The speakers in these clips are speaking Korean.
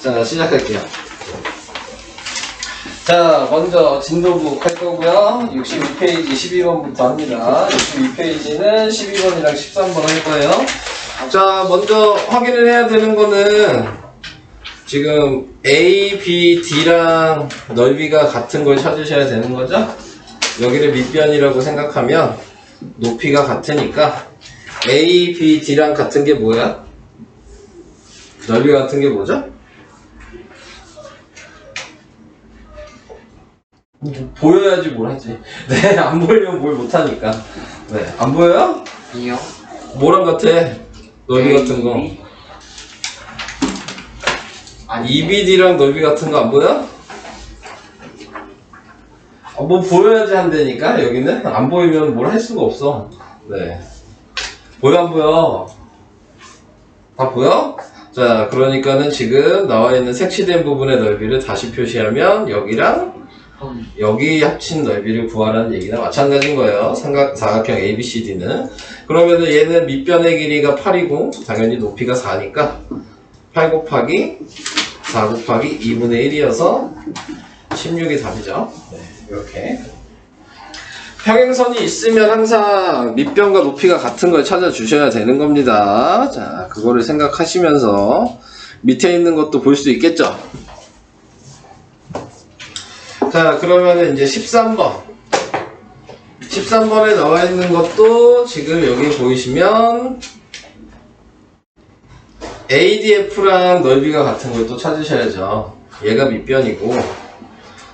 자, 시작할게요. 자, 먼저 진도북 할 거고요. 62페이지 12번부터 합니다. 62페이지는 12번이랑 13번 할 거예요. 자, 먼저 확인을 해야 되는 거는 지금 A, B, D랑 넓이가 같은 걸 찾으셔야 되는 거죠. 여기를 밑변이라고 생각하면 높이가 같으니까 A, B, D랑 같은 게 뭐야? 넓이 같은 게 뭐죠? 보여야지 뭘 하지. 네, 안 보이면 뭘 못하니까. 네, 안 보여요? 이요? 뭐랑 같아? 넓이 같은 거. EBD랑 넓이 같은 거 안 보여? 뭐 보여야지 한다니까, 여기는? 안 보이면 뭘 할 수가 없어. 네. 보여, 안 보여? 다 보여? 자, 그러니까는 지금 나와 있는 색칠된 부분의 넓이를 다시 표시하면 여기랑 여기 합친 넓이를 구하라는 얘기나 마찬가지인 거예요. 사각형 ABCD는. 그러면은 얘는 밑변의 길이가 8이고 당연히 높이가 4니까 8 곱하기 4 곱하기 2분의 1이어서 16이 답이죠. 네, 이렇게. 평행선이 있으면 항상 밑변과 높이가 같은 걸 찾아주셔야 되는 겁니다. 자, 그거를 생각하시면서 밑에 있는 것도 볼 수 있겠죠? 자, 그러면은 이제 13번. 13번에 나와 있는 것도 지금 여기 보이시면 ADF랑 넓이가 같은 걸 또 찾으셔야죠. 얘가 밑변이고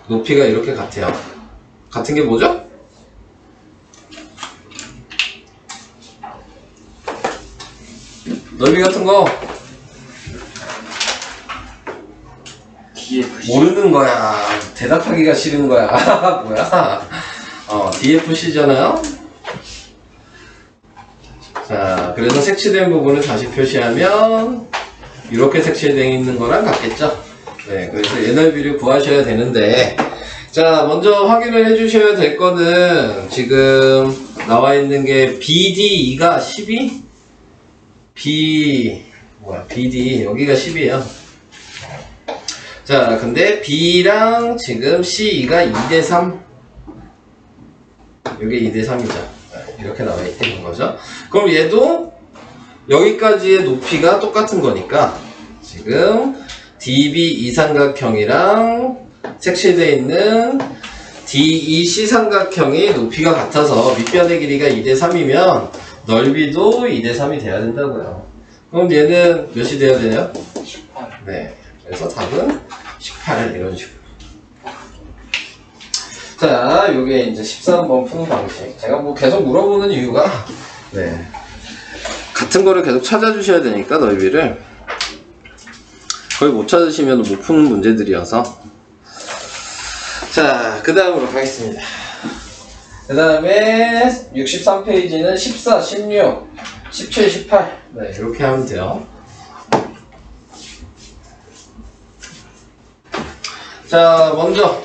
높이가 이렇게 같아요. 같은 게 뭐죠? 넓이 같은 거 DFC. 모르는 거야. 대답하기가 싫은 거야. 뭐야? DFC잖아요. 자, 그래서 색칠된 부분을 다시 표시하면 이렇게 색칠되어 있는 거랑 같겠죠? 네, 그래서 얘 넓이를 구하셔야 되는데, 자, 먼저 확인을 해주셔야 될 거는 지금 나와 있는 게 BDE가 12? BD 여기가 10이에요. 자, 근데 B랑 지금 CE가 2대3. 이게 2대3이죠. 이렇게 나와 있는 거죠. 그럼 얘도 여기까지의 높이가 똑같은 거니까 지금 DB 이삼각형이랑 색칠되어 있는 DEC 삼각형이 높이가 같아서 밑변의 길이가 2대3이면 넓이도 2대3이 돼야 된다고요. 그럼 얘는 몇이 돼야 되나요? 18. 네. 그래서 답은 18 이런 식으로. 자, 요게 이제 13번 푸는 방식. 제가 뭐 계속 물어보는 이유가, 네. 같은 거를 계속 찾아주셔야 되니까, 넓이를. 거의 못 찾으시면 못 푸는 문제들이어서. 자, 그 다음으로 가겠습니다. 그 다음에 63페이지는 14, 16, 17, 18. 네, 이렇게 하면 돼요. 자, 먼저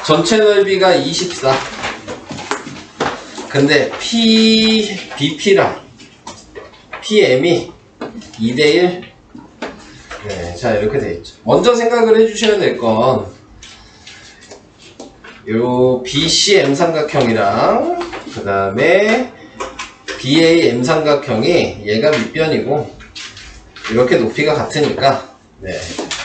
전체 넓이가 24. 근데 BP랑 PM이 2대1. 네, 자, 이렇게 돼 있죠. 먼저 생각을 해주셔야 될 건, 요 BCM 삼각형이랑, 그 다음에 BAM 삼각형이 얘가 밑변이고, 이렇게 높이가 같으니까, 네.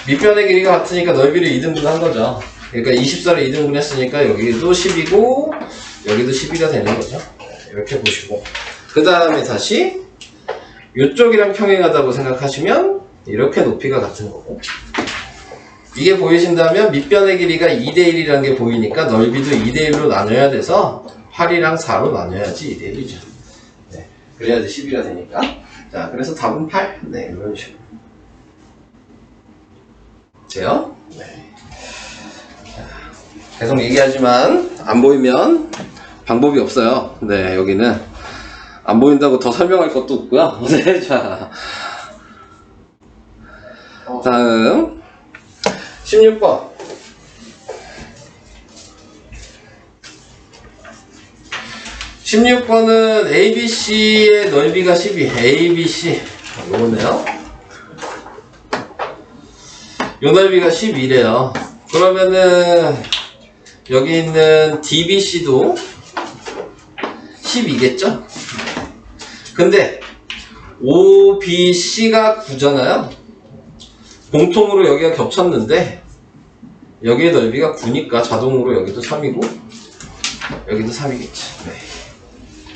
밑변의 길이가 같으니까 넓이를 2등분 한 거죠. 그러니까 24를 2등분 했으니까 여기도 10이고 여기도 12가 되는 거죠. 이렇게 보시고, 그 다음에 다시 이쪽이랑 평행하다고 생각하시면 이렇게 높이가 같은 거고, 이게 보이신다면 밑변의 길이가 2대1이라는 게 보이니까 넓이도 2대1로 나눠야 돼서 8이랑 4로 나눠야지 2대1이죠. 네. 그래야지 12가 되니까. 자, 그래서 답은 8. 네, 이런 식으로. 돼요? 네. 계속 얘기하지만 안 보이면 방법이 없어요. 네, 여기는 안 보인다고 더 설명할 것도 없고요. 네, 자, 다음 16번. 16번은 ABC의 넓이가 12. ABC 요거네요. 요 넓이가 12래요. 그러면은 여기 있는 DBC도 12겠죠? 근데 OBC가 9잖아요. 공통으로 여기가 겹쳤는데 여기의 넓이가 9니까 자동으로 여기도 3이고 여기도 3이겠죠. 네.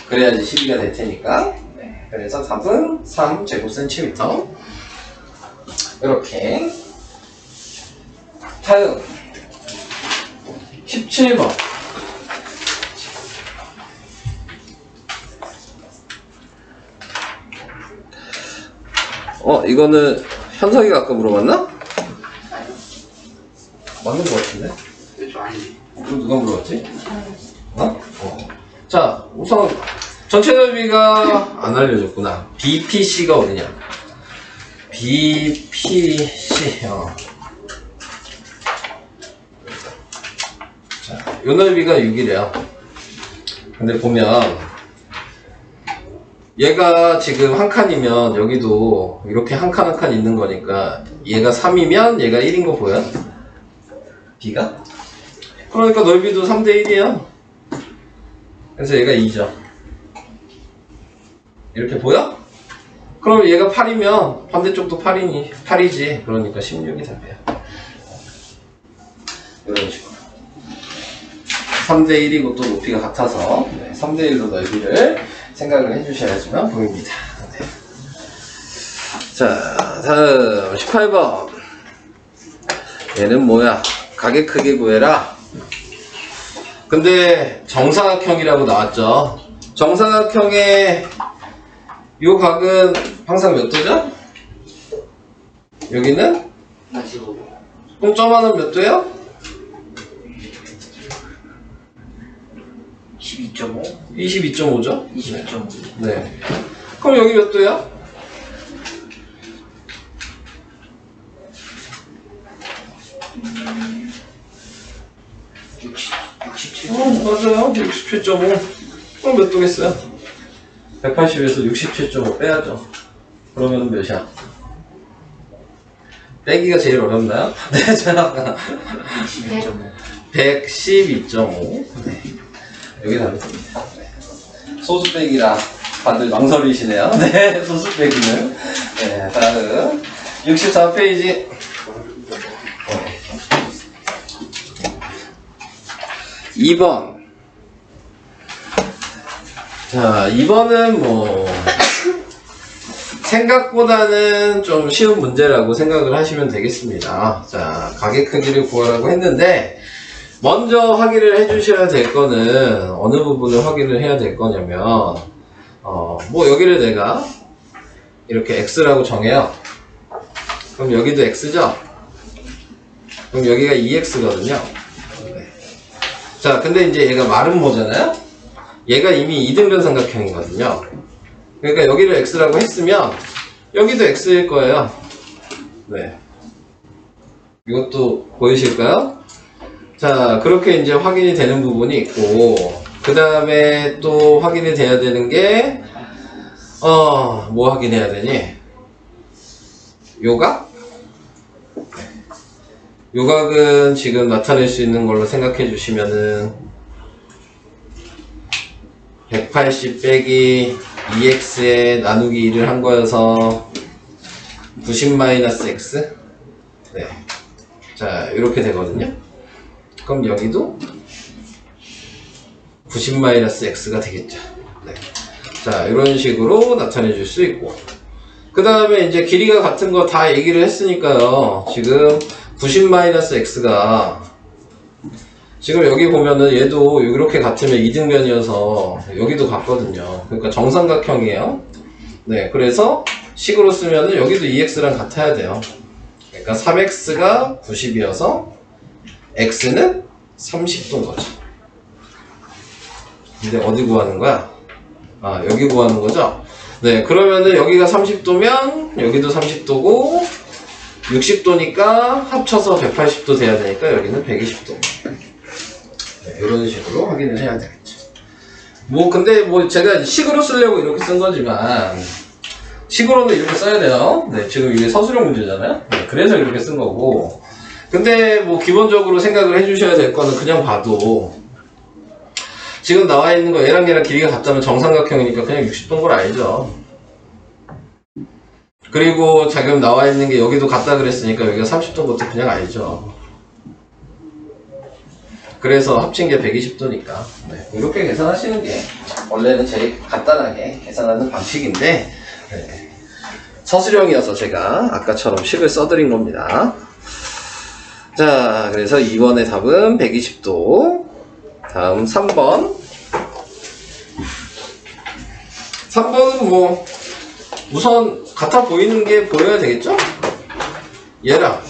그래야지 12가 될 테니까. 네. 그래서 답은 3제곱센티미터. 이렇게. 다음 17번. 이거는 현석이가 아까 물어봤나? 맞는 것 같은데? 그럼 누가 물어봤지? 자, 우선 전체 넓이가 안 알려줬구나. BPC가 어디냐? BPC. 자, 요 넓이가 6이래요. 근데 보면 얘가 지금 한 칸이면 여기도 이렇게 한 칸 한 칸 있는 거니까 얘가 3이면 얘가 1인 거 보여? B가? 그러니까 넓이도 3대 1이에요. 그래서 얘가 2죠. 이렇게 보여? 그럼 얘가 8이면 반대쪽도 8이지. 그러니까 16이 답이에요. 이런 식으로. 3대 1이고 또 높이가 같아서 3대 1로 넓이를 생각을 해주셔야지만 보입니다. 네. 자, 다음 18번. 얘는 뭐야? 가게 크기 구해라. 근데 정사각형이라고 나왔죠. 정사각형의 요 각은 항상 몇 도죠? 여기는? 45도. 그럼 점 하나는 몇 도예요? 22.5? 22.5죠? 22.5. 네. 그럼 여기 몇 도야? 67. 맞아요. 67.5. 그럼 몇 도겠어요? 180에서 67.5 빼야죠. 그러면 몇이야? 빼기가 제일 어렵나요? 네, 제가 112.5. 네. 여기 답입니다. 네. 소수 빼기라 다들 망설이시네요. 네, 소수 빼기는. 네, 다음 64페이지. 2번. 자, 2번은 뭐 생각보다는 좀 쉬운 문제라고 생각을 하시면 되겠습니다. 자, 가게 크기를 구하라고 했는데 먼저 확인을 해주셔야 될 거는 어느 부분을 확인을 해야 될 거냐면 뭐 여기를 내가 이렇게 X라고 정해요. 그럼 여기도 X죠? 그럼 여기가 2X거든요. 자, 근데 이제 얘가 말은 뭐잖아요? 얘가 이미 이등변 삼각형이거든요. 그러니까 여기를 X라고 했으면 여기도 X일 거예요. 네. 이것도 보이실까요? 자, 그렇게 이제 확인이 되는 부분이 있고, 그 다음에 또 확인이 돼야 되는 게, 뭐 확인해야 되니? 요각? 요각은 지금 나타낼 수 있는 걸로 생각해 주시면은 180 빼기 2x에 나누기 1을 한 거여서 90 마이너스 x. 네. 자, 이렇게 되거든요. 그럼 여기도 90 마이너스 x가 되겠죠. 네. 자, 이런 식으로 나타내 줄 수 있고, 그 다음에 이제 길이가 같은 거 다 얘기를 했으니까요. 지금 90 마이너스 x가 지금 여기 보면은 얘도 이렇게 같으면 이등변이어서 여기도 같거든요. 그러니까 정삼각형이에요. 네, 그래서 식으로 쓰면은 여기도 2x랑 같아야 돼요. 그러니까 3x가 90이어서 x는 30도인 거죠. 근데 어디 구하는 거야? 아, 여기 구하는 거죠? 네, 그러면은 여기가 30도면 여기도 30도고 60도니까 합쳐서 180도 돼야 되니까 여기는 120도. 네, 이런 식으로 확인을 해야 되겠죠. 뭐 근데 뭐 제가 식으로 쓰려고 이렇게 쓴 거지만 식으로는 이렇게 써야 돼요. 네, 지금 이게 서술형 문제잖아요. 네. 그래서 이렇게 쓴 거고. 근데 뭐 기본적으로 생각을 해주셔야 될 거는 그냥 봐도 지금 나와 있는 거 얘랑 얘랑 길이가 같다면 정삼각형이니까 그냥 60도인 걸 알죠. 그리고 지금 나와 있는 게 여기도 같다 그랬으니까 여기가 30도인 것도 그냥 알죠. 그래서 합친 게 120도니까 이렇게 계산하시는 게 원래는 제일 간단하게 계산하는 방식인데 서술형이어서 제가 아까처럼 식을 써드린 겁니다. 자, 그래서 2번의 답은 120도. 다음 3번. 3번은 뭐 우선 같아 보이는 게 보여야 되겠죠? 얘랑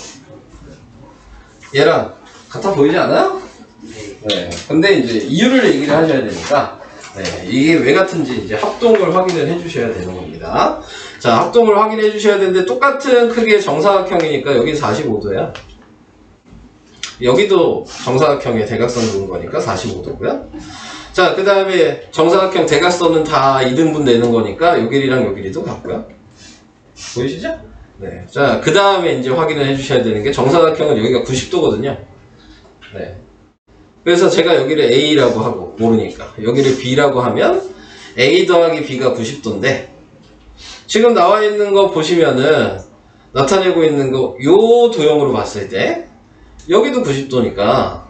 같아 보이지 않아요? 네. 근데 이제 이유를 얘기를 하셔야 되니까 이게 왜 같은지 이제 합동을 확인을 해주셔야 되는 겁니다. 자, 합동을 확인해 주셔야 되는데 똑같은 크기의 정사각형이니까 여기 45도야. 여기도 정사각형의 대각선 그은 거니까 45도고요. 자, 그 다음에 정사각형 대각선은 다 2등분 내는 거니까 요 길이랑 요 길이도 같고요. 보이시죠? 네. 자, 그 다음에 이제 확인을 해주셔야 되는 게 정사각형은 여기가 90도거든요. 네. 그래서 제가 여기를 A라고 하고 모르니까 여기를 B라고 하면 A 더하기 B가 90도인데 지금 나와 있는 거 보시면은 나타내고 있는 거 요 도형으로 봤을 때 여기도 90도니까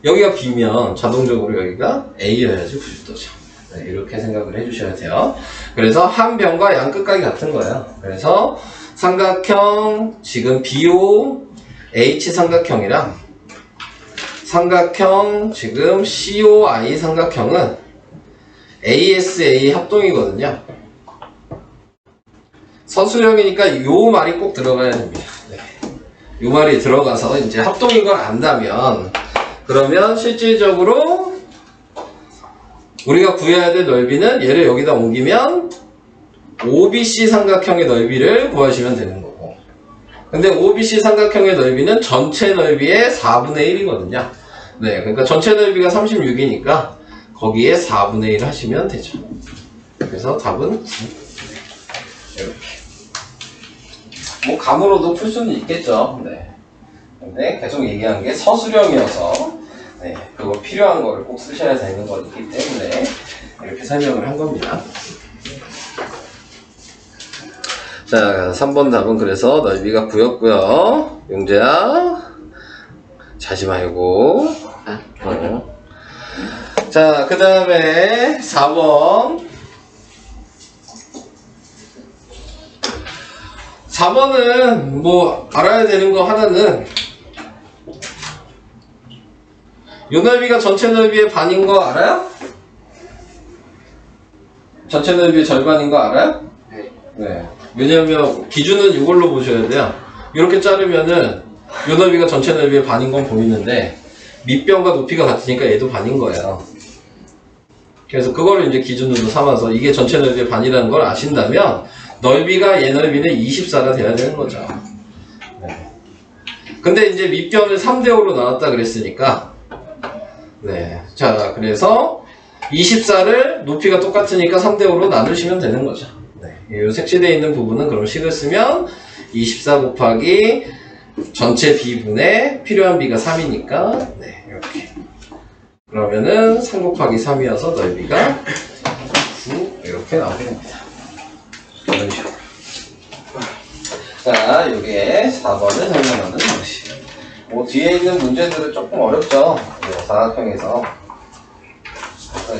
여기가 B면 자동적으로 여기가 A여야지 90도죠. 네, 이렇게 생각을 해주셔야 돼요. 그래서 한 변과 양 끝각이 같은 거예요. 그래서 삼각형 지금 BO H 삼각형이랑 삼각형 지금 COI 삼각형은 ASA 합동이거든요. 서술형이니까 요 말이 꼭 들어가야 됩니다. 네. 요 말이 들어가서 이제 합동인 걸 안다면 그러면 실질적으로 우리가 구해야 될 넓이는 얘를 여기다 옮기면 OBC 삼각형의 넓이를 구하시면 되는 거고 근데 OBC 삼각형의 넓이는 전체 넓이의 4분의 1이거든요. 네, 그러니까 전체 넓이가 36이니까 거기에 4분의 1 하시면 되죠. 그래서 답은 9. 이렇게. 뭐 감으로도 풀 수는 있겠죠. 네. 근데 계속 얘기한 게 서술형이어서 네, 그거 필요한 거를 꼭 쓰셔야 되는 거기 때문에 이렇게 설명을 한 겁니다. 자, 3번 답은 그래서 넓이가 9였고요. 용재야 자지 말고. 자, 그 다음에 4번. 4번은 뭐 알아야 되는 거 하나는 요 넓이가 전체 넓이의 반인 거 알아요? 전체 넓이의 절반인 거 알아요? 네. 왜냐면 기준은 이걸로 보셔야 돼요. 이렇게 자르면은 요 넓이가 전체 넓이의 반인 건 보이는데 밑변과 높이가 같으니까 얘도 반인 거예요. 그래서 그거를 이제 기준으로 삼아서 이게 전체 넓이의 반이라는 걸 아신다면 넓이가 얘 넓이는 24가 돼야 되는 거죠. 네. 근데 이제 밑변을 3대5로 나눴다 그랬으니까 네. 자, 그래서 24를 높이가 똑같으니까 3대5로 나누시면 되는 거죠. 네. 이 색칠되어 있는 부분은 그럼 식을 쓰면 24 곱하기 전체 B분의 필요한 B가 3이니까 네, 이렇게 그러면은 3 곱하기 3이어서 넓이가 9 이렇게 나오게 됩니다. 이런 식으로. 자, 요게 4번을 설명하는 방식. 뭐 뒤에 있는 문제들은 조금 어렵죠. 사각형에서.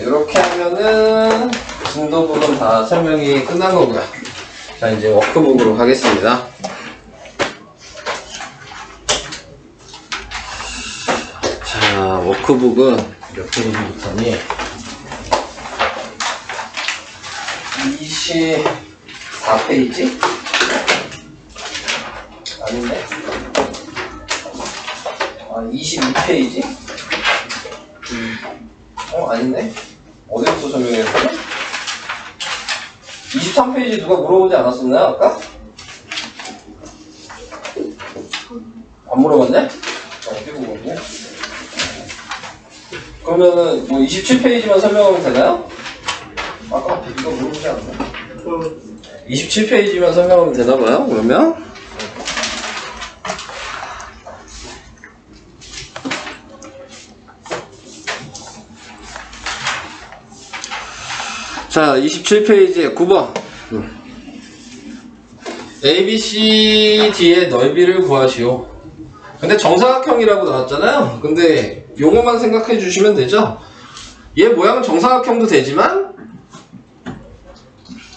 이렇게 하면은 진도 부분 다 설명이 끝난 거고요. 자, 이제 워크북으로 가겠습니다. 자, 워크북은 몇 페이지부터니? 24페이지? 아닌데? 22페이지? 아닌데? 어디부터 설명했어요? 23페이지 누가 물어보지 않았었나요, 아까? 안 물어봤네? 어디 물어봤네? 그러면은 뭐 27페이지만 설명하면 되나요? 아까 누가 물어보지 않았나? 27페이지만 설명하면 되나봐요, 그러면? 자, 27페이지에 9번. ABCD의 넓이를 구하시오. 근데 정사각형이라고 나왔잖아요. 근데 용어만 생각해 주시면 되죠. 얘 모양은 정사각형도 되지만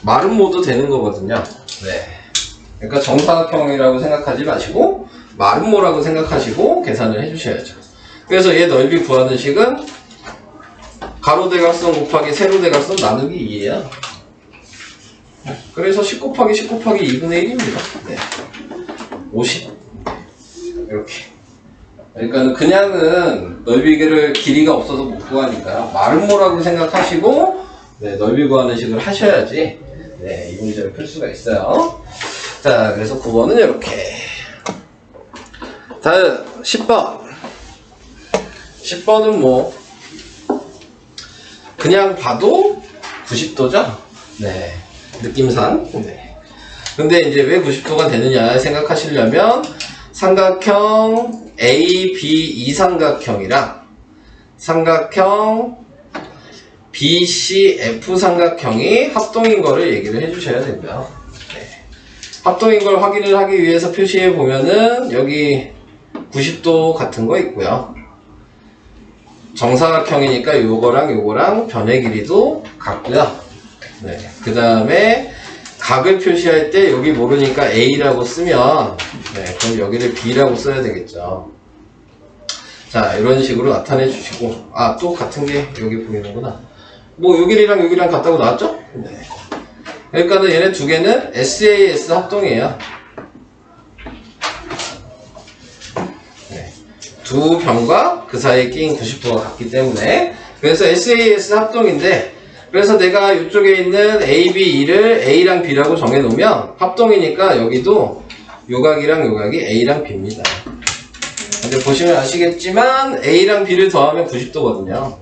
마름모도 되는 거거든요. 네. 그러니까 정사각형이라고 생각하지 마시고 마름모라고 생각하시고 계산을 해 주셔야죠. 그래서 얘 넓이 구하는 식은 가로 대각선 곱하기 세로 대각선 나누기 2예요. 그래서 10 곱하기 10 곱하기 2분의 1입니다. 네. 50. 이렇게. 그러니까 그냥은 넓이를 길이가 없어서 못 구하니까 마름모라고 생각하시고 네, 넓이 구하는 식을 하셔야지 네, 이 문제를 풀 수가 있어요. 자, 그래서 9번은 이렇게. 다음 10번. 10번은 뭐 그냥 봐도 90도죠? 네. 느낌상. 네. 근데 이제 왜 90도가 되느냐 생각하시려면 삼각형 A, B, 이 삼각형이랑 삼각형 B, C, F 삼각형이 합동인 거를 얘기를 해주셔야 되고요. 네. 합동인 걸 확인을 하기 위해서 표시해 보면은 여기 90도 같은 거 있고요. 정사각형이니까 요거랑 변의 길이도 같고요. 네. 그 다음에 각을 표시할 때 여기 모르니까 A라고 쓰면 네, 그럼 여기를 B라고 써야 되겠죠. 자, 이런 식으로 나타내 주시고 아, 또 같은 게 여기 보이는구나. 뭐 여기랑 여기랑 같다고 나왔죠? 네. 그러니까는 얘네 두 개는 SAS 합동이에요. 네. 두 변과 그 사이에 끼인 90도가 같기 때문에 그래서 SAS 합동인데 그래서 내가 이쪽에 있는 A, B, E를 A랑 B라고 정해놓으면 합동이니까 여기도 요각이랑 요각이 A랑 B입니다. 근데 보시면 아시겠지만 A랑 B를 더하면 90도거든요.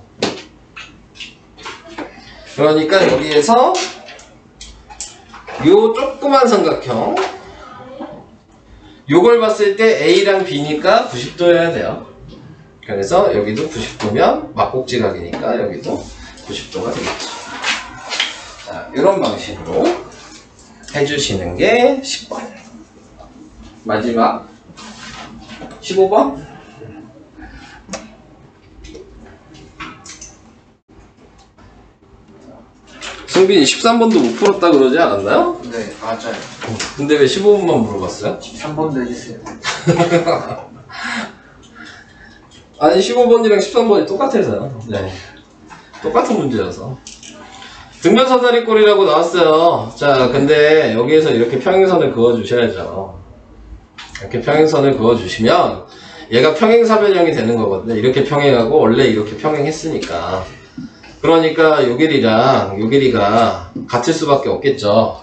그러니까 여기에서 요 조그만 삼각형 요걸 봤을 때 A랑 B니까 90도여야 돼요. 그래서 여기도 90도면 막곡지각이니까 여기도 90도가 되겠죠. 자, 이런 방식으로 해주시는 게 10번. 마지막 15번. 승빈이 13번도 못 풀었다 그러지 않았나요? 네, 맞아요. 근데 왜 15번만 물어봤어요? 13번도 해주세요. 아니 15번이랑 13번이 똑같아서요. 네. 똑같은 문제여서. 등변사다리꼴이라고 나왔어요. 자, 근데 여기에서 이렇게 평행선을 그어주셔야죠. 이렇게 평행선을 그어주시면 얘가 평행사변형이 되는 거거든요. 이렇게 평행하고 원래 이렇게 평행했으니까. 그러니까 요 길이랑 요 길이가 같을 수밖에 없겠죠.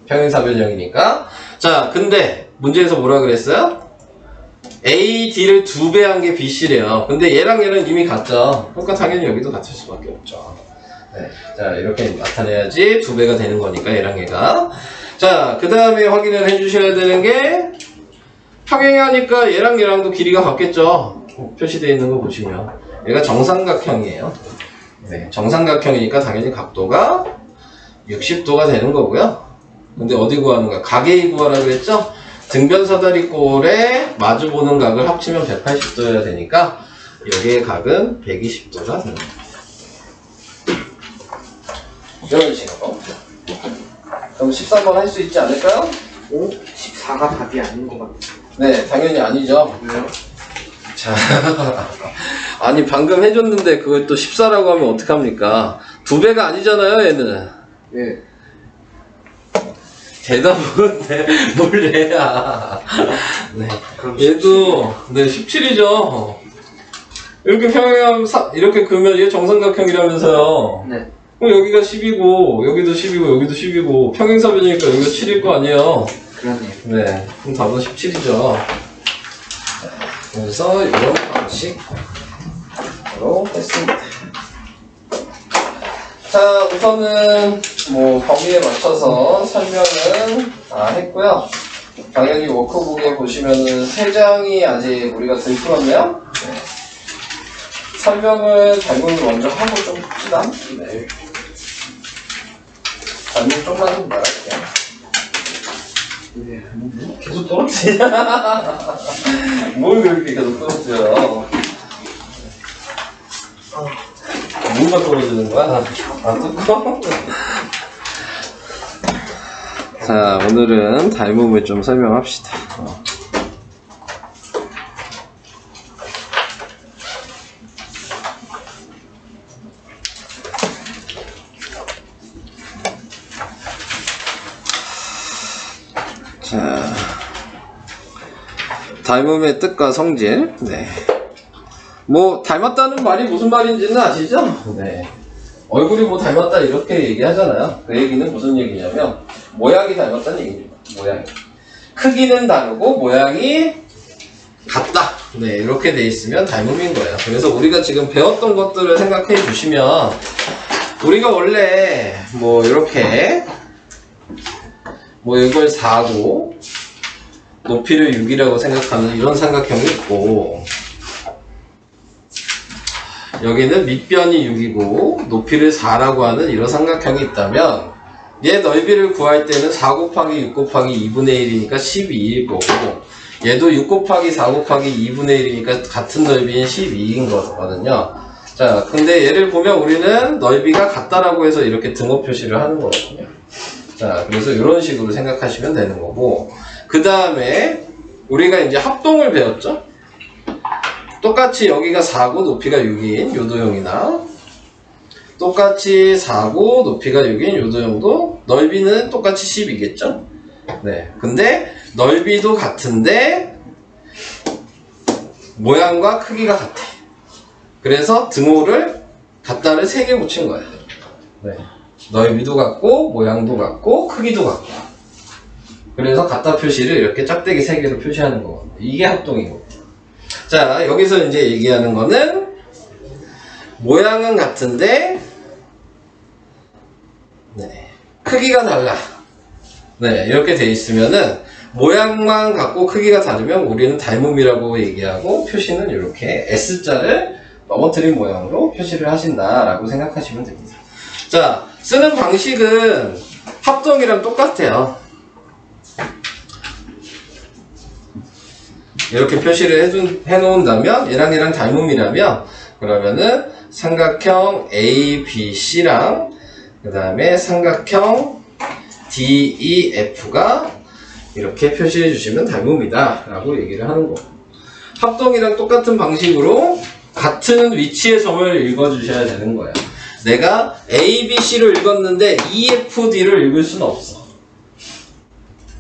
평행사변형이니까. 자, 근데 문제에서 뭐라 그랬어요? A, D를 2배 한 게 BC래요. 근데 얘랑 얘는 이미 같죠. 그러니까 당연히 여기도 같을 수밖에 없죠. 네. 자, 이렇게 나타내야지 2배가 되는 거니까 얘랑 얘가. 자, 그 다음에 확인을 해주셔야 되는 게 평행하니까 얘랑 얘랑도 길이가 같겠죠. 표시되어 있는 거 보시면 얘가 정삼각형이에요. 네, 정삼각형이니까 당연히 각도가 60도가 되는 거고요. 근데 어디 구하는 거야? 각A 구하라 그랬죠? 등변사다리꼴에 마주보는 각을 합치면 180도여야 되니까 여기의 각은 120도가 됩니다. 이런 식으로. 그럼 13번 할 수 있지 않을까요? 오? 14가 답이 아닌 것 같아요. 네, 당연히 아니죠. 왜요? 자, 아니 방금 해줬는데 그걸 또 14라고 하면 어떡합니까? 2배가 아니잖아요, 얘는. 네. 대답은 뭘 해야. 네. 그럼 얘도 네 17이죠. 이렇게 평행하면 이렇게 그으면 얘 정삼각형이라면서요. 네. 그럼 여기가 10이고 여기도 10이고 여기도 10이고 평행사변이니까 여기가 7일 거 아니에요. 그러네요. 네. 그럼 답은 17이죠. 그래서 이런 방식으로 했습니다. 자, 우선은 뭐 범위에 맞춰서 설명은 다 했고요. 당연히 워크북에 보시면은 3장이 아직 우리가 덜 풀었네요. 네. 설명을 발문을 먼저 하고 좀 풉시다. 네. 아니, 좀만 좀 나갈게. 네. 계속 떨어지냐? 뭘 그렇게 계속 떨어져? 뭐가 떨어지는 거야? 뚜껑? 자, 오늘은 닮음을 좀 설명합시다. 자, 닮음의 뜻과 성질. 네. 뭐 닮았다는 말이 무슨 말인지는 아시죠? 네. 얼굴이 뭐 닮았다 이렇게 얘기하잖아요. 그 얘기는 무슨 얘기냐면 모양이 닮았다는 얘기입니다. 모양이. 크기는 다르고 모양이 같다. 네, 이렇게 돼 있으면 닮음인 거예요. 그래서 우리가 지금 배웠던 것들을 생각해 주시면 우리가 원래 뭐 이렇게 뭐 이걸 4고 높이를 6이라고 생각하는 이런 삼각형이 있고 여기는 밑변이 6이고 높이를 4라고 하는 이런 삼각형이 있다면 얘 넓이를 구할 때는 4 곱하기 6 곱하기 2분의 1이니까 12일 거고 얘도 6 곱하기 4 곱하기 2분의 1이니까 같은 넓이인 12인 거거든요. 자, 근데 얘를 보면 우리는 넓이가 같다라고 해서 이렇게 등호 표시를 하는 거거든요. 자, 그래서 이런 식으로 생각하시면 되는 거고 그 다음에 우리가 이제 합동을 배웠죠? 똑같이 여기가 4고 높이가 6인 요도형이나 똑같이 4고 높이가 6인 요도형도 넓이는 똑같이 10이겠죠? 네. 근데 넓이도 같은데 모양과 크기가 같아. 그래서 등호를 같다를 3개 붙인 거야. 네. 넓이도 같고 모양도 같고 크기도 같고. 그래서 같다 표시를 이렇게 짝대기 3개로 표시하는 거거든요. 이게 합동이고. 자, 여기서 이제 얘기하는 거는 모양은 같은데 네, 크기가 달라. 네, 이렇게 돼 있으면은 모양만 같고 크기가 다르면 우리는 닮음이라고 얘기하고 표시는 이렇게 S자를 넘어뜨린 모양으로 표시를 하신다라고 생각하시면 됩니다. 자, 쓰는 방식은 합동이랑 똑같아요. 이렇게 표시를 해놓는다면 얘랑 닮음이라면 그러면은 삼각형 ABC랑 그 다음에 삼각형 DEF가 이렇게 표시해 주시면 닮음이다 라고 얘기를 하는 거고 합동이랑 똑같은 방식으로 같은 위치의 점을 읽어 주셔야 되는 거예요. 내가 ABC를 읽었는데 EFD를 읽을 수는 없어.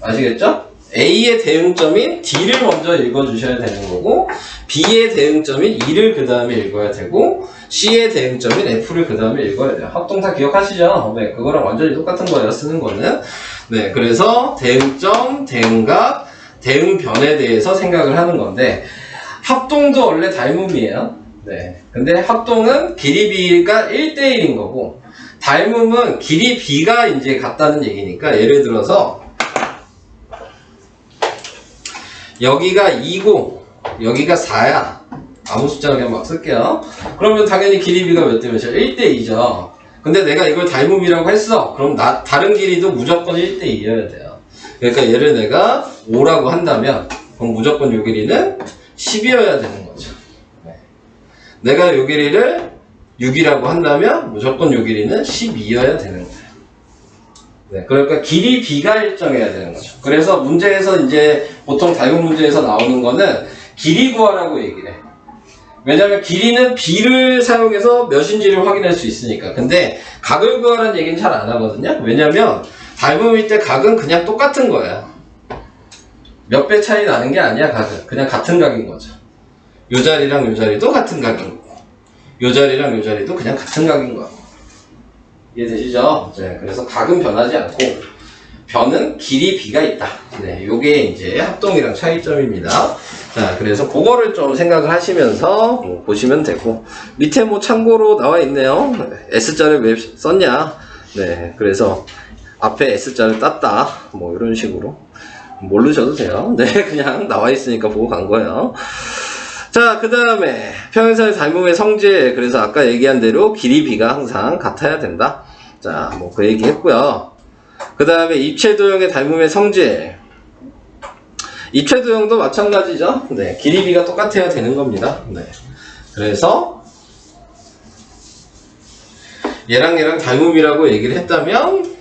아시겠죠? A의 대응점인 D를 먼저 읽어주셔야 되는 거고 B의 대응점인 E를 그 다음에 읽어야 되고 C의 대응점인 F를 그 다음에 읽어야 돼요. 합동사 기억하시죠? 네, 그거랑 완전히 똑같은 거예요. 쓰는 거는. 네, 그래서 대응점, 대응각, 대응변에 대해서 생각을 하는 건데 합동도 원래 닮음이에요. 네, 근데 합동은 길이 B가 1대1인 거고 닮음은 길이 B가 이제 같다는 얘기니까 예를 들어서 여기가 2고 여기가 4야. 아무 숫자 그냥 막 쓸게요. 그러면 당연히 길이 B가 몇 대 몇이야? 1대2죠. 근데 내가 이걸 닮음이라고 했어. 그럼 다른 길이도 무조건 1대2여야 돼요. 그러니까 얘를 내가 5라고 한다면 그럼 무조건 요 길이는 10이어야 되는 거죠. 네. 내가 요 길이를 6이라고 한다면 무조건 요 길이는 12여야 되는 거예요. 네, 그러니까 길이 B가 일정해야 되는 거죠. 그래서 문제에서 이제 보통 닮은 문제에서 나오는 거는 길이 구하라고 얘기를 해. 왜냐면 길이는 B를 사용해서 몇인지를 확인할 수 있으니까. 근데 각을 구하라는 얘기는 잘 안 하거든요. 왜냐면 닮음일 때 각은 그냥 똑같은 거야. 몇 배 차이 나는 게 아니야, 각은. 그냥 같은 각인 거죠. 요 자리랑 요 자리도 같은 각인 거고 요 자리랑 요 자리도 그냥 같은 각인 거고. 이해되시죠? 네, 그래서 각은 변하지 않고 변은 길이 B가 있다. 네, 요게 이제 합동이랑 차이점입니다. 자, 그래서 그거를 좀 생각을 하시면서 보시면 되고 밑에 뭐 참고로 나와 있네요. S자를 왜 썼냐? 네, 그래서 앞에 S자를 땄다. 뭐 이런 식으로 모르셔도 돼요. 네, 그냥 나와 있으니까 보고 간 거예요. 자, 그 다음에 평행선의 닮음의 성질. 그래서 아까 얘기한 대로 길이 B가 항상 같아야 된다. 자, 뭐 그 얘기 했고요. 그 다음에 입체도형의 닮음의 성질. 입체도형도 마찬가지죠. 네, 길이비가 똑같아야 되는 겁니다. 네. 그래서 얘랑 닮음이라고 얘기를 했다면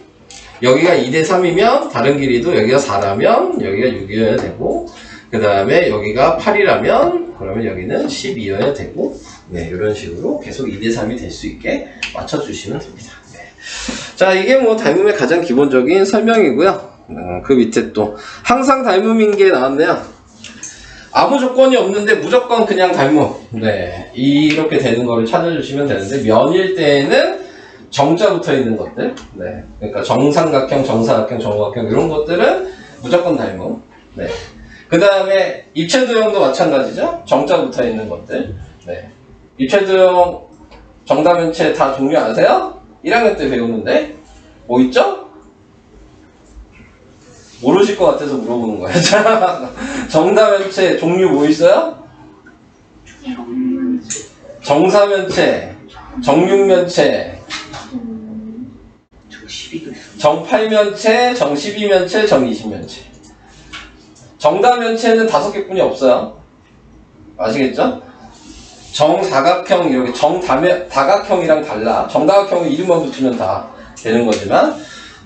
여기가 2대 3이면 다른 길이도 여기가 4라면 여기가 6이어야 되고, 그 다음에 여기가 8이라면 그러면 여기는 12여야 되고, 네, 이런 식으로 계속 2대 3이 될 수 있게 맞춰주시면 됩니다. 네. 자, 이게 뭐 닮음의 가장 기본적인 설명이고요. 그 밑에 또 항상 닮음인 게 나왔네요. 아무 조건이 없는데 무조건 그냥 닮음. 네, 이렇게 되는 거를 찾아주시면 되는데, 면일 때에는 정자 붙어 있는 것들, 네, 그러니까 정삼각형, 정사각형, 정五각형 이런 것들은 무조건 닮음. 네. 그 다음에 입체도형도 마찬가지죠. 정자 붙어 있는 것들. 네. 입체도형 정다면체 다 종류 아세요? 1학년 때 배우는데 뭐 있죠? 모르실 것 같아서 물어보는 거예요. 정다면체 종류 뭐 있어요? 정사면체, 정육면체, 정팔면체, 정십이면체, 정이십면체. 정다면체는 5개뿐이 없어요. 아시겠죠? 정사각형, 이렇게 다각형이랑 달라. 정다각형은 이름만 붙이면 다 되는 거지만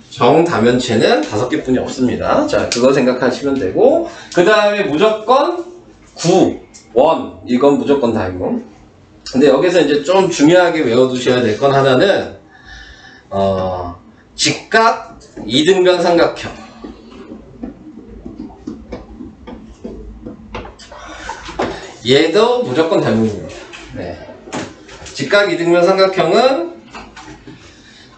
정다면체는 5개뿐이 없습니다. 자, 그거 생각하시면 되고, 그 다음에 무조건 원, 이건 무조건 닮음. 근데 여기서 이제 좀 중요하게 외워두셔야 될 건 하나는 직각 이등변 삼각형. 얘도 무조건 닮음입니다. 네. 직각 이등변 삼각형은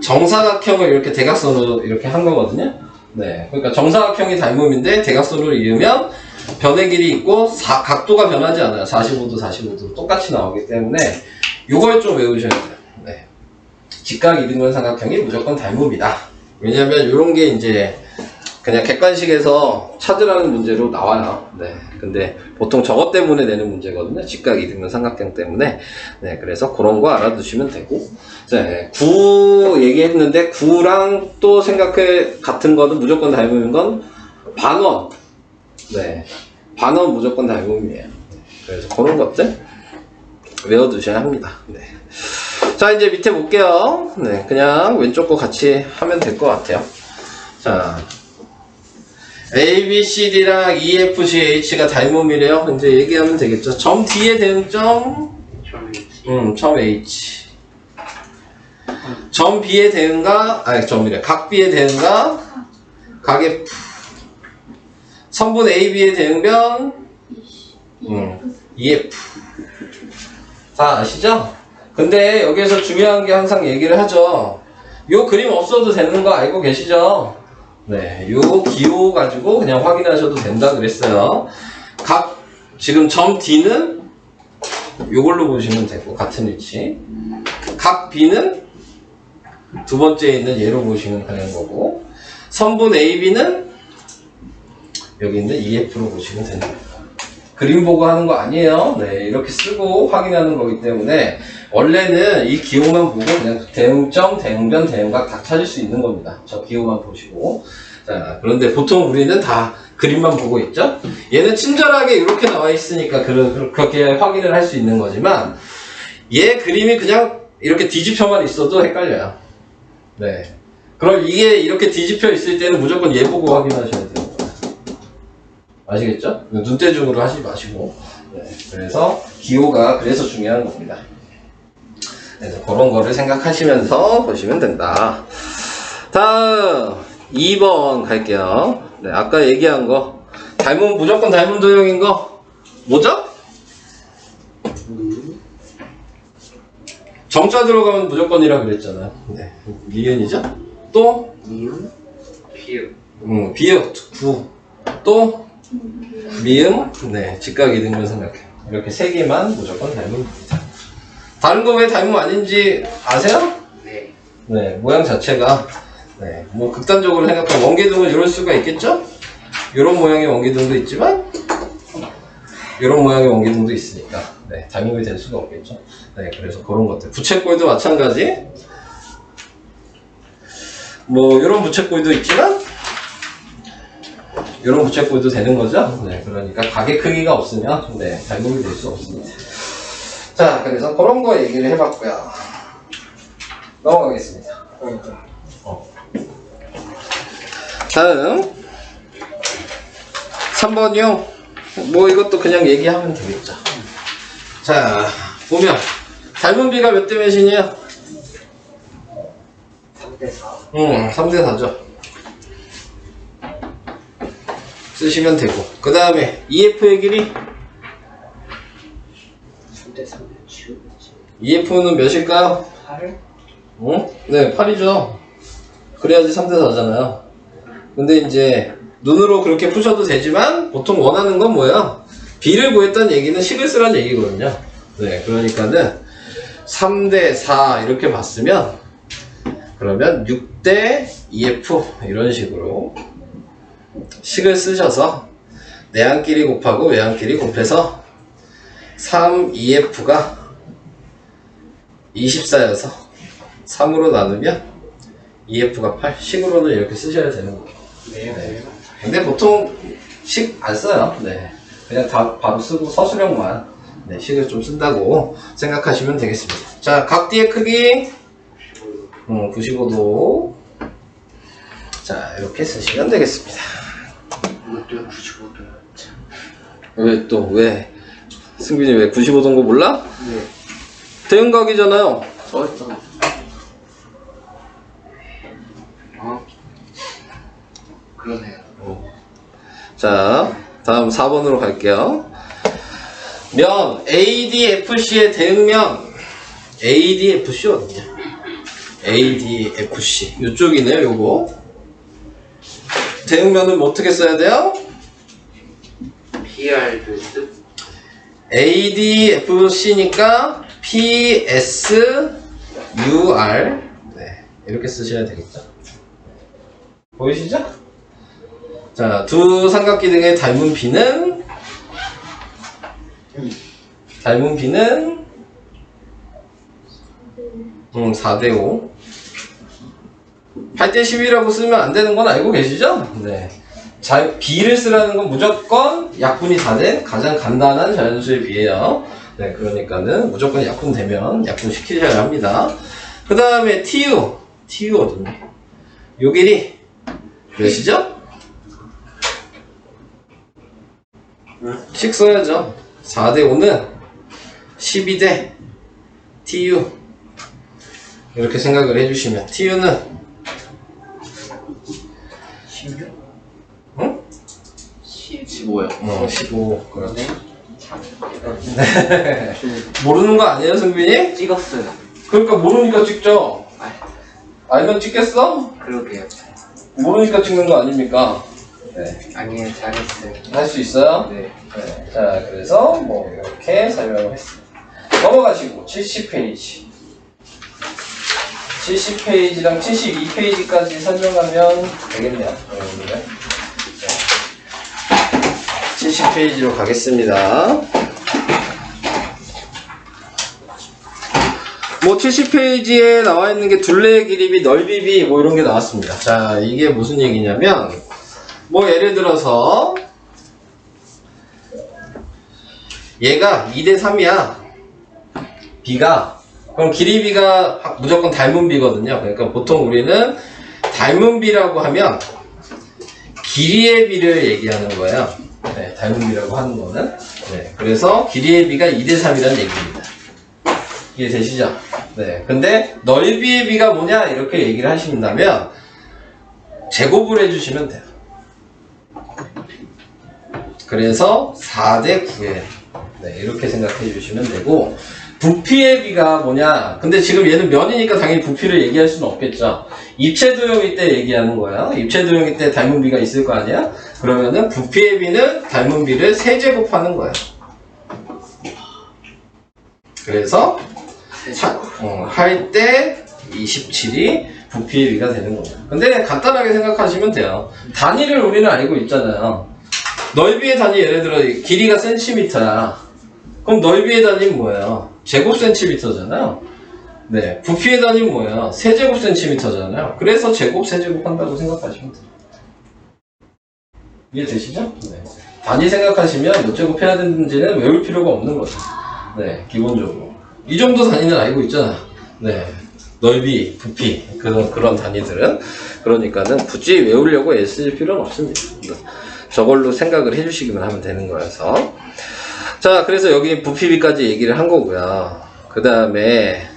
정사각형을 이렇게 대각선으로 이렇게 한 거거든요. 네. 그러니까 정사각형이 닮음인데 대각선으로 이으면 변의 길이 있고 각도가 변하지 않아요. 45도, 45도 똑같이 나오기 때문에 이걸 좀 외우셔야 돼요. 네. 직각 이등변 삼각형이 무조건 닮음이다. 왜냐면 이런 게 이제 그냥 객관식에서 찾으라는 문제로 나와요. 네. 근데 보통 저것 때문에 내는 문제거든요. 직각 이등변 삼각형 때문에. 네. 그래서 그런 거 알아두시면 되고. 네. 9 얘기했는데 9랑 또 생각해 같은 거는 무조건 닮음인 건 반원. 네. 반원 무조건 닮음이에요. 그래서 그런 것들 외워두셔야 합니다. 네. 자, 이제 밑에 볼게요. 네. 그냥 왼쪽 거 같이 하면 될 것 같아요. 자. A, B, C, D랑 E, F, G, H가 닮음이래요. 이제 얘기하면 되겠죠. 점 D의 대응점, 점 H. 점 B의 대응가, 점이래. 각 B의 대응가, 각 F. 선분 A, B의 대응변, EF. 다 아시죠? 근데 여기에서 중요한 게 항상 얘기를 하죠. 요 그림 없어도 되는 거 알고 계시죠? 네, 요 기호 가지고 그냥 확인하셔도 된다 그랬어요. 지금 점 D는 요걸로 보시면 되고, 같은 위치. 각 B는 두 번째에 있는 얘로 보시면 되는 거고, 선분 AB는 여기 있는 EF로 보시면 되는 거예요. 그림 보고 하는 거 아니에요. 네, 이렇게 쓰고 확인하는 거기 때문에 원래는 이 기호만 보고 그냥 대응점, 대응변, 대응각 다 찾을 수 있는 겁니다. 저 기호만 보시고. 자, 그런데 보통 우리는 다 그림만 보고 있죠? 얘는 친절하게 이렇게 나와 있으니까 그렇게 확인을 할 수 있는 거지만, 얘 그림이 그냥 이렇게 뒤집혀만 있어도 헷갈려요. 네. 그럼 이게 이렇게 뒤집혀 있을 때는 무조건 얘 보고 확인하셔야 돼요. 아시겠죠? 눈대중으로 하지 마시고. 네. 그래서 기호가 그래서 중요한 겁니다. 그래서 그런 거를 생각하시면서 보시면 된다. 다음 2번 갈게요. 네, 아까 얘기한 거 닮은 무조건 닮은 도형인 거 뭐죠? 정자 들어가면 무조건이라 그랬잖아요. 네. 미연이죠? 또 미음, 비읍. 비읍, 구. 또 미음, 네, 직각 이등변 삼각형. 이렇게 3개만 무조건 닮음입니다. 다른 거 왜 닮음 아닌지 아세요? 네. 네, 모양 자체가, 네, 뭐 극단적으로 생각하면 원기둥은 이럴 수가 있겠죠? 이런 모양의 원기둥도 있지만 이런 모양의 원기둥도 있으니까, 네, 닮음이 될 수가 없겠죠. 네, 그래서 그런 것들. 부채꼴도 마찬가지. 뭐 이런 부채꼴도 있지만 이런 부채꼴도 되는 거죠. 네, 그러니까 가게 크기가 없으면 네, 닮음이 될 수 없습니다. 자, 그래서 그런 거 얘기를 해봤고요. 넘어가겠습니다. 다음 3번이요. 뭐 이것도 그냥 얘기하면 되겠죠. 자, 보면 닮은 비가 몇 대 몇이냐? 3대4. 3대 4죠. 쓰시면 되고. 그 다음에 EF의 길이 3대3 지우겠지. EF는 몇일까요? 8을? 네, 8이죠. 그래야지 3대 4잖아요. 근데 이제 눈으로 그렇게 푸셔도 되지만 보통 원하는 건 뭐야? B를 구했다는 얘기는 식을 쓰라는 얘기거든요. 네, 그러니까는 3대 4 이렇게 봤으면 그러면 6대 EF 이런 식으로 식을 쓰셔서 내항끼리 곱하고 외항끼리 곱해서 3EF가 24여서 3으로 나누면 EF가 8 식으로는 이렇게 쓰셔야 되는 거예요. 네. 근데 보통 식 안 써요. 네. 그냥 다 바로 쓰고 서술형만 네, 식을 좀 쓴다고 생각하시면 되겠습니다. 자, 각D의 크기 95도. 자, 이렇게 쓰시면 되겠습니다. 이것도 95도야. 왜 또 왜? 승빈이 왜 95도인 거 몰라? 네. 대응각이잖아요. 써있잖아. 그러네요. 자, 다음 4번으로 갈게요. 면 ADFC의 대응면 ADFC 어디냐? ADFC 이쪽이네요. 요거 대응면은 뭐 어떻게 써야 돼요? PR 베스트? ADFC니까 PSUR 네, 이렇게 쓰셔야 되겠죠. 보이시죠? 자, 두 삼각기 등의 닮은 비는 4대5 8대 10이라고 쓰면 안 되는 건 알고 계시죠? 네. B를 쓰라는 건 무조건 약분이 다 된 가장 간단한 자연수의 비예요. 네, 그러니까는 무조건 약분되면 약분시키셔야 합니다. 그 다음에 TU 어딨니? 요 길이 몇이죠? 식 써야죠. 4대5는 12대 TU 이렇게 생각을 해주시면 TU는 16? 응? 15요. 15 그렇지. 참. 모르는 거 아니에요, 승빈이? 찍었어요. 그러니까 모르니까 찍죠. 알면 찍겠어? 그러게요. 모르니까 찍는 거 아닙니까? 네. 아니에요, 잘했어요. 할 수 있어요? 네. 네. 자, 그래서 뭐 이렇게 설명을 했습니다. 넘어가시고 70페이지. 70페이지랑 72페이지까지 설명하면 되겠네요. 여러분들. 70페이지로 가겠습니다. 뭐 70페이지에 나와 있는 게 둘레의 길이비, 넓이비 뭐 이런 게 나왔습니다. 자, 이게 무슨 얘기냐면 뭐 예를 들어서 얘가 2대 3이야. B가 그럼 길이비가 무조건 닮은 비거든요. 그러니까 보통 우리는 닮은 비라고 하면 길이의 비를 얘기하는 거예요. 네, 닮은 비라고 하는 거는. 네, 그래서 길이의 비가 2대 3이라는 얘기입니다. 이해되시죠? 네. 근데 넓이의 비가 뭐냐 이렇게 얘기를 하신다면 제곱을 해주시면 돼요. 그래서 4대 9에 네, 이렇게 생각해 주시면 되고 부피의 비가 뭐냐 근데 지금 얘는 면이니까 당연히 부피를 얘기할 수는 없겠죠. 입체도형일 때 얘기하는 거예요. 입체도형일 때 닮은 비가 있을 거 아니야? 그러면은 부피의 비는 닮은 비를 세제곱하는 거예요. 그래서 할 때 27이 부피의 비가 되는 거예요. 근데 간단하게 생각하시면 돼요. 단위를 우리는 알고 있잖아요. 넓이의 단위 예를 들어 길이가 센티미터야. 그럼 넓이의 단위는 뭐예요? 제곱 센티미터잖아요. 네, 부피의 단위는 뭐야? 세제곱센티미터잖아요. 그래서 제곱, 세제곱 한다고 생각하시면 돼요. 이해되시죠? 네. 단위 생각하시면 몇 제곱 해야 되는지는 외울 필요가 없는 거죠. 네, 기본적으로. 이 정도 단위는 알고 있잖아. 네. 넓이, 부피, 그런 단위들은. 그러니까는 굳이 외우려고 애쓸 필요는 없습니다. 저걸로 생각을 해주시기만 하면 되는 거여서. 자, 그래서 여기 부피비까지 얘기를 한 거고요. 그 다음에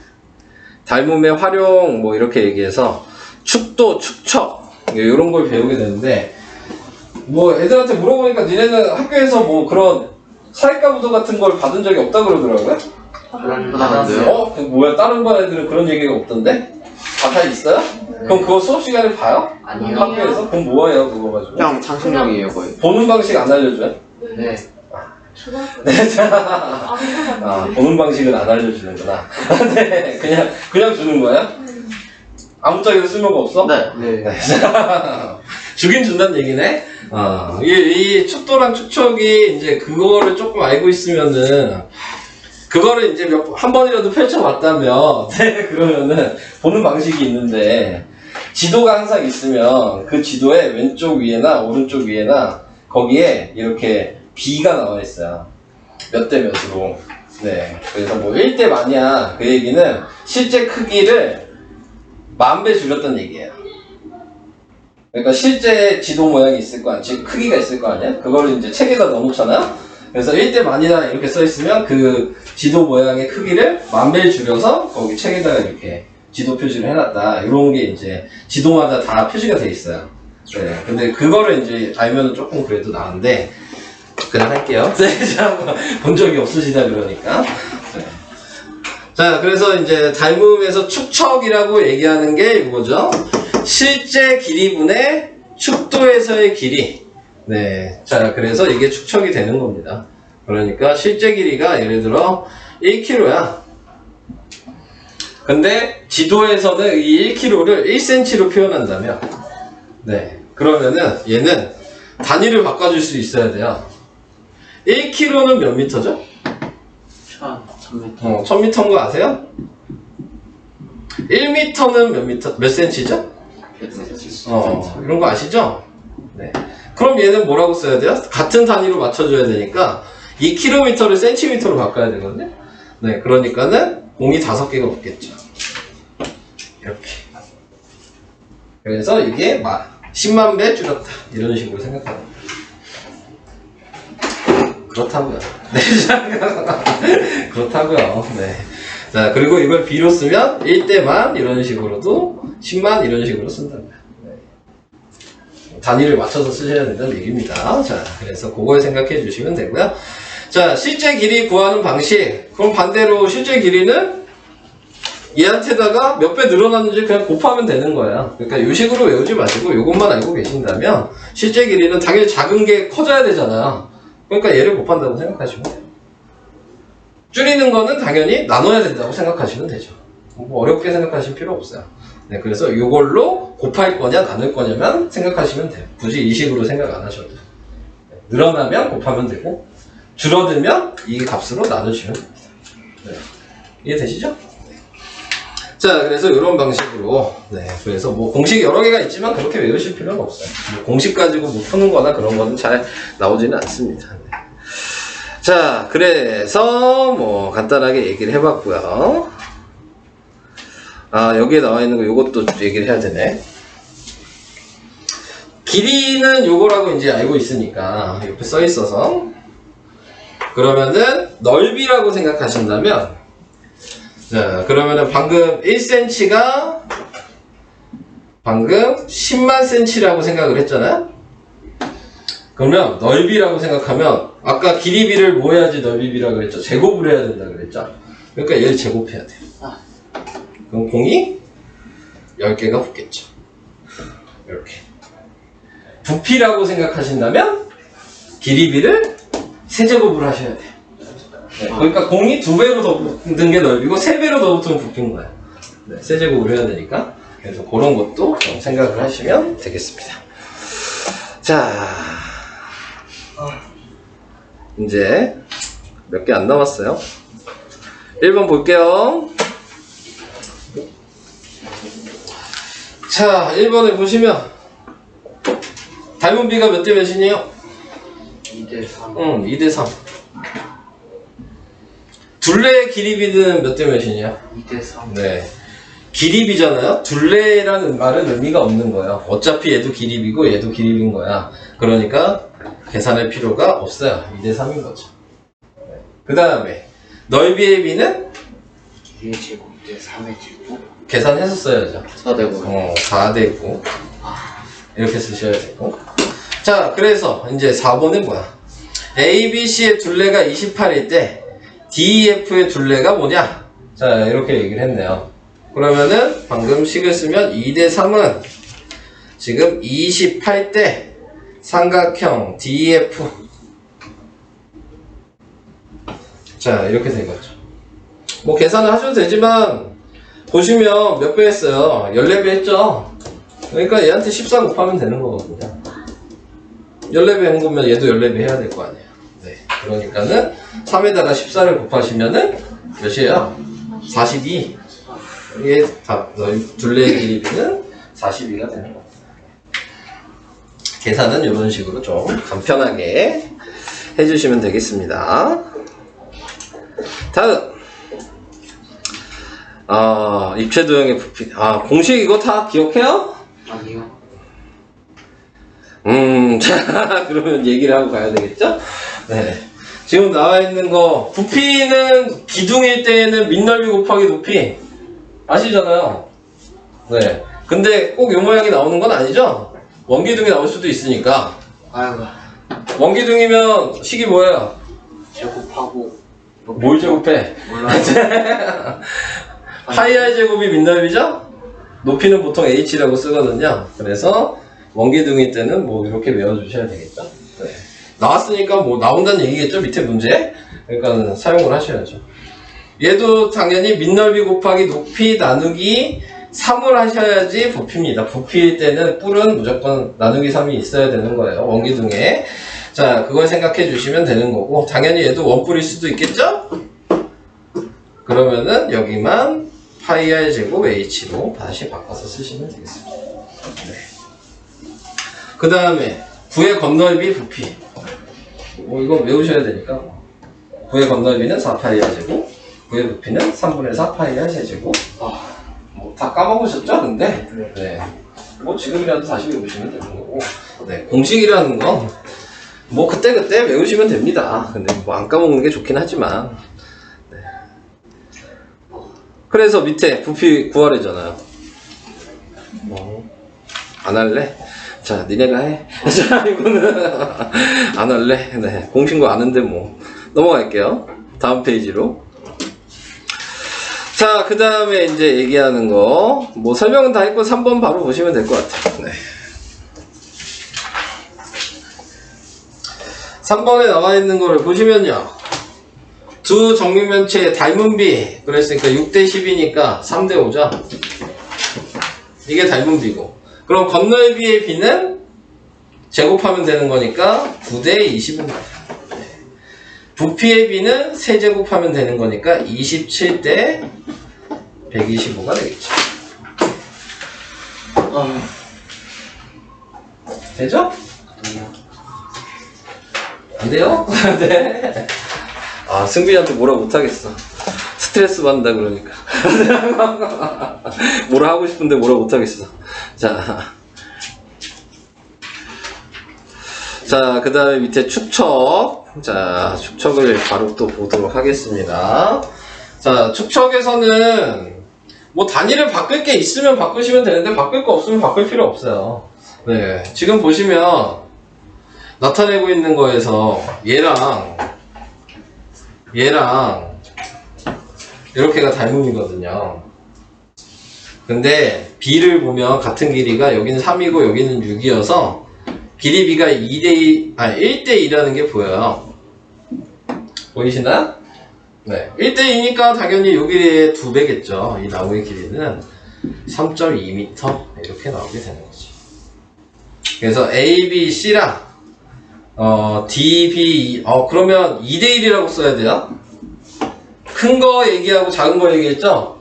닮음의 활용 뭐 이렇게 얘기해서 축도, 축척 이런 걸 배우게 되는데 뭐 애들한테 물어보니까 니네는 학교에서 뭐 그런 사회과 부도 같은 걸 받은 적이 없다 그러더라고요. 받았어요. 그 뭐야 다른 반 애들은 그런 얘기가 없던데? 다 있어요? 그럼 그거 수업 시간에 봐요? 아니요. 학교에서? 그럼 뭐예요 그거 가지고? 그냥 상식력이에요 거의. 보는 방식 안 알려줘요? 네. 초등학교 네, 자, 아, 보는 방식은 안 알려주는구나. 네, 그냥 주는 거야? 아무짝에도 쓸모가 없어? 네. 네. 주긴 준다는 얘기네? 이 축도랑 축척이 이제 그거를 조금 알고 있으면은, 그거를 이제 한 번이라도 펼쳐봤다면, 네, 그러면은, 보는 방식이 있는데, 지도가 항상 있으면, 그 지도의 왼쪽 위에나 오른쪽 위에나, 거기에 이렇게 B가 나와 있어요. 몇 대 몇으로. 네. 그래서 뭐 1대 만이야. 그 얘기는 실제 크기를 10,000배 줄였다는 얘기예요. 그러니까 실제 지도 모양이 있을 거 아니야. 즉 크기가 있을 거 아니야. 그거를 이제 책에다 넣어놓잖아요. 그래서 1대 만이다 이렇게 써 있으면 그 지도 모양의 크기를 10,000배 줄여서 거기 책에다가 이렇게 지도 표시를 해놨다. 이런 게 이제 지도마다 다 표시가 돼 있어요. 네. 근데 그거를 이제 알면은 조금 그래도 나은데 그냥 할게요. 네, 본 적이 없으시다 그러니까. 네. 자, 그래서 이제 닮음에서 축척이라고 얘기하는 게 이거죠. 실제 길이분의 축도에서의 길이. 네. 자, 그래서 이게 축척이 되는 겁니다. 그러니까 실제 길이가 예를 들어 1km야. 근데 지도에서는 이 1km를 1cm로 표현한다면, 네. 그러면은 얘는 단위를 바꿔줄 수 있어야 돼요. 1km는 몇 미터죠? 1000m. 1000m인 거 아세요? 1m는 몇 미터, 몇 cm죠? 100cm. 이런 거 아시죠? 네. 그럼 얘는 뭐라고 써야 돼요? 같은 단위로 맞춰줘야 되니까 2km를 cm로 바꿔야 되거든요? 네, 그러니까는 공이 5개가 붙겠죠. 이렇게. 그래서 이게 10만 배 줄였다. 이런 식으로 생각하는 거예요. 그렇다고요. 네, 그렇다고요. 네. 자, 그리고 이걸 B로 쓰면 1대만 이런 식으로도 10만 이런 식으로 쓴답니다. 네. 단위를 맞춰서 쓰셔야 된다는 얘기입니다. 자, 그래서 그걸 생각해 주시면 되고요. 자, 실제 길이 구하는 방식. 그럼 반대로 실제 길이는 얘한테다가 몇 배 늘어났는지 그냥 곱하면 되는 거야. 그러니까 이 식으로 외우지 마시고 이것만 알고 계신다면 실제 길이는 당연히 작은 게 커져야 되잖아요. 그러니까 얘를 곱한다고 생각하시면 돼요. 줄이는 거는 당연히 나눠야 된다고 생각하시면 되죠. 뭐 어렵게 생각하실 필요 없어요. 네, 그래서 이걸로 곱할 거냐 나눌 거냐만 생각하시면 돼요. 굳이 이 식으로 생각 안 하셔도 돼요. 늘어나면 곱하면 되고 줄어들면 이 값으로 나누시면 됩니다. 네. 이해되시죠? 자, 그래서 이런 방식으로, 네, 그래서 뭐 공식 여러 개가 있지만 그렇게 외우실 필요는 없어요. 뭐 공식 가지고 뭐 푸는 거나 그런 거는 잘 나오지는 않습니다. 네. 자, 그래서 뭐 간단하게 얘기를 해봤고요. 아, 여기에 나와 있는 거 요것도 얘기를 해야 되네. 길이는 요거라고 이제 알고 있으니까 옆에 써 있어서 그러면은 넓이라고 생각하신다면 자, 그러면은 방금 1cm가 방금 10만 cm라고 생각을 했잖아요? 그러면 넓이라고 생각하면 아까 길이비를 뭐 해야지 넓이비라고 그랬죠? 제곱을 해야 된다 그랬죠? 그러니까 얘를 제곱해야 돼요. 그럼 공이 10개가 붙겠죠. 이렇게. 부피라고 생각하신다면 길이비를 세제곱을 하셔야 돼요. 네, 그러니까 공이 2배로 더 붙은 게 넓이고 3배로 더 붙으면 부피인 거예요. 네, 세제곱을 해야 되니까. 그래서 그런 것도 좀 생각을 하시면 되겠습니다. 자, 이제 몇 개 안 남았어요. 1번 볼게요. 자, 1번에 보시면 닮은 B가 몇 대 몇이에요? 2대3. 응, 2대 3. 둘레의 길이 B는 몇 대 몇이냐? 2대3. 네. 길이 B잖아요? 둘레라는 말은 의미가 없는 거예요. 어차피 얘도 길이 B고 얘도 길이 B인 거야. 그러니까 계산할 필요가 없어요. 2대 3인 거죠. 네. 그 다음에 넓이의 B는 2의 제곱 대 3의 제곱. 계산해서 써야죠. 4대고 4대 9. 이렇게 쓰셔야 되고. 자, 그래서 이제 4번은 뭐야? A, B, C의 둘레가 28일 때 D, E, F의 둘레가 뭐냐? 자, 이렇게 얘기를 했네요. 그러면은 방금 식을 쓰면 2대 3은 지금 28대 삼각형 DEF. 자, 이렇게 된 거죠. 뭐 계산을 하셔도 되지만 보시면 몇 배 했어요? 14배 했죠? 그러니까 얘한테 14 곱하면 되는 거거든요. 14배 한 거면 얘도 14배 해야 될 거 아니에요. 네. 그러니까는 3에다가 14를 곱하시면은 몇이에요? 42. 이게 다 둘레의 길이는 42가 되는 거예요. 계산은 이런 식으로 좀 간편하게 해주시면 되겠습니다. 다음. 입체도형의 부피. 공식 이거 다 기억해요? 아니요. 자, 그러면 얘기를 하고 가야 되겠죠? 네. 지금 나와 있는 거, 부피는 기둥일 때에는 밑넓이 곱하기 높이. 아시잖아요? 네. 근데 꼭 이 모양이 나오는 건 아니죠? 원기둥이 나올 수도 있으니까. 아이고. 원기둥이면 식이 뭐예요? 제곱하고. 뭘 제곱해? 몰라요. 파이 r 제곱이 밑넓이죠? 높이는 보통 h라고 쓰거든요. 그래서 원기둥일 때는 뭐 이렇게 외워주셔야 되겠죠. 네. 나왔으니까 뭐 나온다는 얘기겠죠, 밑에 문제. 그러니까 사용을 하셔야죠. 얘도 당연히 밑넓이 곱하기 높이 나누기 3을 하셔야지 부피입니다. 부피일 때는 뿔은 무조건 나누기 3이 있어야 되는 거예요, 원기둥에. 자, 그걸 생각해 주시면 되는 거고, 당연히 얘도 원뿔일 수도 있겠죠? 그러면은 여기만 파이 r 제곱 h로 다시 바꿔서 쓰시면 되겠습니다. 네. 그 다음에 구의 건넓이 부피. 뭐 이거 외우셔야 되니까. 구의 건넓이는 4파이 r 제곱, 구의 부피는 3분의 4 파이 r 세제곱. 뭐 다 까먹으셨죠? 근데 네. 뭐 지금이라도 다시 외우시면 되는 거고. 네. 공식이라는 건 뭐 그때그때 외우시면 됩니다. 근데 뭐 안 까먹는 게 좋긴 하지만. 네. 그래서 밑에 부피 구하래잖아요. 안 할래? 자, 니네가 해. 자, 이거는 안 할래? 네. 공식도 아는데 뭐. 넘어갈게요. 다음 페이지로. 자, 그 다음에 이제 얘기하는 거. 뭐 설명은 다 했고 3번 바로 보시면 될 것 같아요. 네. 3번에 나와 있는 거를 보시면요. 두 정육면체의 닮은 비. 그랬으니까 6대 10이니까 3대 5죠. 이게 닮은 비고. 그럼 건넓이의 비는 제곱하면 되는 거니까 9대 20인 거예요. 부피의 비는 세제곱하면 되는 거니까 27대 125가 되겠죠. 되죠? 안 돼요? 네. 승빈이한테 뭐라 못하겠어. 스트레스 받는다 그러니까. 뭐라 하고 싶은데 뭐라 못하겠어. 자, 그 다음에 밑에 축척. 자, 축척을 바로 또 보도록 하겠습니다. 자, 축척에서는 뭐 단위를 바꿀 게 있으면 바꾸시면 되는데 바꿀 거 없으면 바꿀 필요 없어요. 네, 지금 보시면 나타내고 있는 거에서 얘랑 이렇게가 닮음이거든요. 근데 B를 보면 같은 길이가 여기는 3이고 여기는 6이어서 길이 B가 1대 2라는 게 보여요. 보이시나요? 네. 1대 2니까 당연히 요 길이의 2배겠죠. 이 나무의 길이는 3.2m 이렇게 나오게 되는 거지. 그래서 A, B, C랑 D, B, 그러면 2대 1이라고 써야 돼요. 큰 거 얘기하고 작은 거 얘기했죠?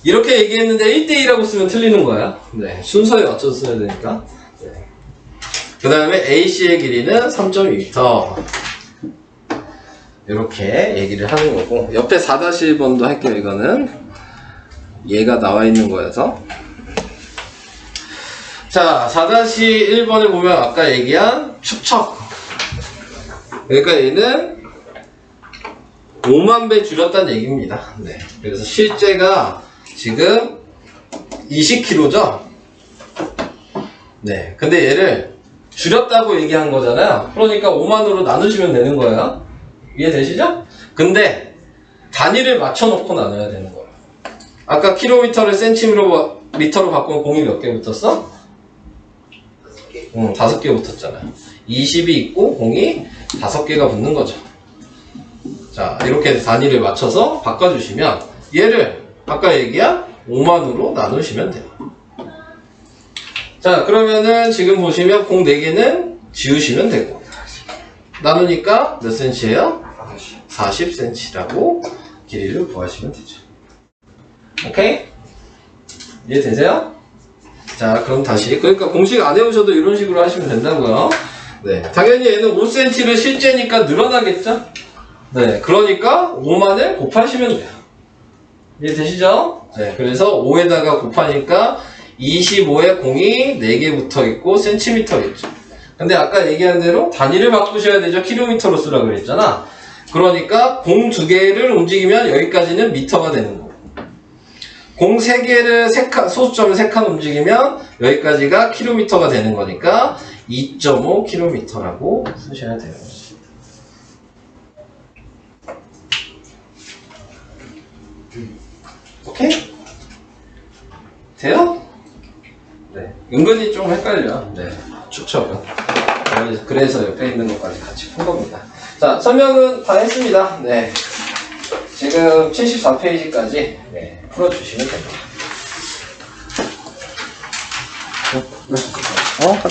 이렇게 얘기했는데 1대2라고 쓰면 틀리는 거야. 네, 순서에 맞춰서 써야 되니까. 네. 그 다음에 AC의 길이는 3.2m. 이렇게 얘기를 하는 거고, 옆에 4-1번도 할게요. 이거는 얘가 나와 있는 거여서. 자, 4-1번을 보면 아까 얘기한 축척. 그러니까 얘는 5만 배 줄였다는 얘기입니다. 네. 그래서 실제가 지금 20kg죠? 네. 근데 얘를 줄였다고 얘기한 거잖아요. 그러니까 5만으로 나누시면 되는 거예요. 이해되시죠? 근데 단위를 맞춰놓고 나눠야 되는 거예요. 아까 킬로미터를 센티미터로 바꾸면 공이 몇 개 붙었어? 5개 붙었잖아요. 20이 있고 공이 5개가 붙는 거죠. 자, 이렇게 단위를 맞춰서 바꿔주시면 얘를 아까 얘기한 5만으로 나누시면 돼요. 자, 그러면은 지금 보시면 공 4개는 지우시면 되고, 나누니까 몇 cm예요? 40cm라고 길이를 구하시면 되죠. 오케이? 이해되세요? 자, 그럼 다시. 그러니까 공식 안 해오셔도 이런 식으로 하시면 된다고요. 네. 당연히 얘는 5cm를 실제니까 늘어나겠죠? 네. 그러니까 5만을 곱하시면 돼요. 이해되시죠? 네. 그래서 5에다가 곱하니까 25에 공이 4개 붙어 있고 센티미터겠죠. 근데 아까 얘기한 대로 단위를 바꾸셔야 되죠. 킬로미터로 쓰라고 그랬잖아. 그러니까 공 2개를 움직이면 여기까지는 미터가 되는 거고, 공 3개를 소수점을 3칸 움직이면 여기까지가 킬로미터가 되는 거니까 2.5km라고 쓰셔야 돼요. 오케이? 돼요? 네. 은근히 좀 헷갈려. 네. 축척은. 그래서 옆에 있는 것까지 같이 푼 겁니다. 자, 설명은 다 했습니다. 네. 지금 74페이지까지 네, 풀어주시면 됩니다.